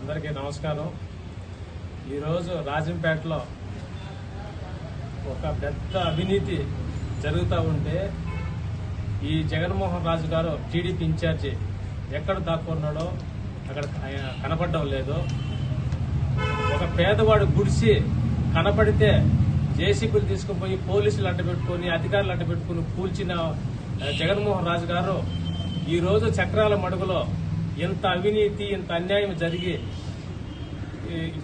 అందరికీ నమస్కారం. ఈరోజు రాజంపేటలో ఒక పెద్ద అవినీతి జరుగుతూ ఉంటే ఈ జగన్మోహన్ రాజు గారు టీడీపీ ఇన్ఛార్జి ఎక్కడ దాక్కున్నాడో అక్కడ కనపడడం లేదు. ఒక పేదవాడు గుడిసి కనపడితే జేసీబీలు తీసుకుపోయి పోలీసులు అడ్డపెట్టుకుని అధికారులు అడ్డపెట్టుకుని కూల్చిన జగన్మోహన్ రాజు గారు ఈరోజు చక్రాల మడుగులో ఇంత అవినీతి ఇంత అన్యాయం జరిగి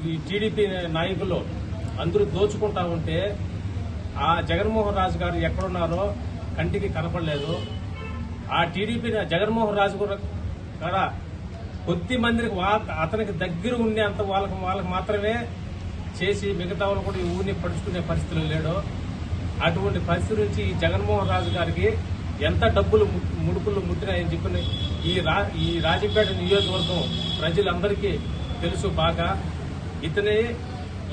ఈ టీడీపీ నాయకులు అందరూ దోచుకుంటా ఉంటే ఆ జగన్మోహన్ రాజు గారు ఎక్కడున్నారో కంటికి కనపడలేదు. ఆ టీడీపీ జగన్మోహన్ రాజు కూడా కొద్ది మందికి అతనికి దగ్గర ఉండే అంత వాళ్ళకి మాత్రమే చేసి మిగతా వాళ్ళు కూడా ఈ ఊరిని పడుచుకునే పరిస్థితులు లేడు. అటువంటి పరిస్థితి నుంచి ఈ జగన్మోహన్ రాజు గారికి ఎంత డబ్బులు ముడుపులు ముట్టినాయని చెప్పి ఈ రాజంపేట నియోజకవర్గం ప్రజలందరికీ తెలుసు బాగా.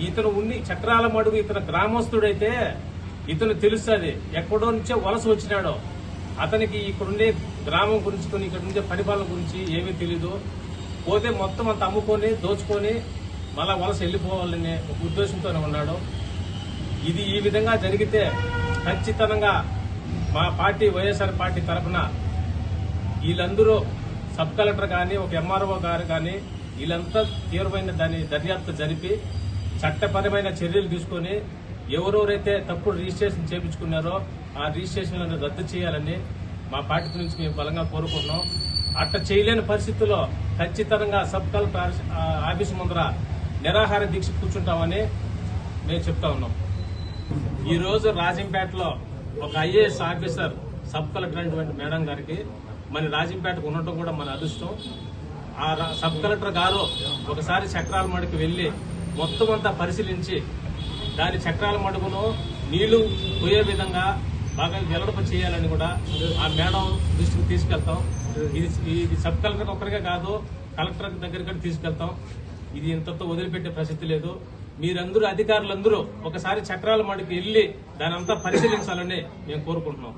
ఇతను ఉన్ని చక్రాల మడుగు ఇతను గ్రామస్తుడైతే ఇతను తెలుస్తుంది ఎక్కడో నుంచే వలస వచ్చినాడో. అతనికి ఇక్కడుండే గ్రామం గురించి ఇక్కడ ఉండే పరిపాలన గురించి ఏమీ తెలీదు. పోతే మొత్తం అంత అమ్ముకొని దోచుకొని మళ్ళా వలస వెళ్ళిపోవాలనే ఒక ఉద్దేశంతోనే ఉన్నాడు. ఇది ఈ విధంగా జరిగితే ఖచ్చితంగా మా పార్టీ వైఎస్ఆర్ పార్టీ తరఫున వీళ్ళందరూ సబ్ కలెక్టర్ కానీ ఒక ఎంఆర్ఓ గారు కానీ వీళ్ళంతా తీవ్రమైన దాని దర్యాప్తు జరిపి చట్టపరమైన చర్యలు తీసుకుని ఎవరెవరైతే తప్పుడు రిజిస్ట్రేషన్ చేయించుకున్నారో ఆ రిజిస్ట్రేషన్లను రద్దు చేయాలని మా పార్టీ నుంచి మేము బలంగా కోరుకుంటున్నాం. అట్లా చేయలేని పరిస్థితుల్లో ఖచ్చితంగా సబ్ కలెక్టర్ ఆఫీసు ముందర నిరాహార దీక్ష కూర్చుంటామని మేము చెప్తా ఉన్నాం. ఈ రోజు రాజంపేటలో ఒక ఐఏఎస్ ఆఫీసర్ సబ్ కలెక్టర్ అయినటువంటి మేడం గారికి మన రాజంపేటకు ఉండటం కూడా మన అదృష్టం. ఆ సబ్ కలెక్టర్ గారు ఒకసారి చక్రాల మడుగుకి వెళ్లి మొత్తం అంతా పరిశీలించి దాని చక్రాల మడుగును నీళ్లు పోయే విధంగా బాగా వెల్లడప చేయాలని కూడా ఆ మేడం దృష్టికి తీసుకెళ్తాం. ఇది సబ్ కలెక్టర్ ఒక్కరికే కాదు, కలెక్టర్ దగ్గరికి తీసుకెళ్తాం. ఇది ఇంతతో వదిలిపెట్టే ప్రసక్తి లేదు. మీరందరూ అధికారులందరూ ఒకసారి చక్రాల మడుగుకి వెళ్లి దాని అంతా పరిశీలించాలని మేము కోరుకుంటున్నాం.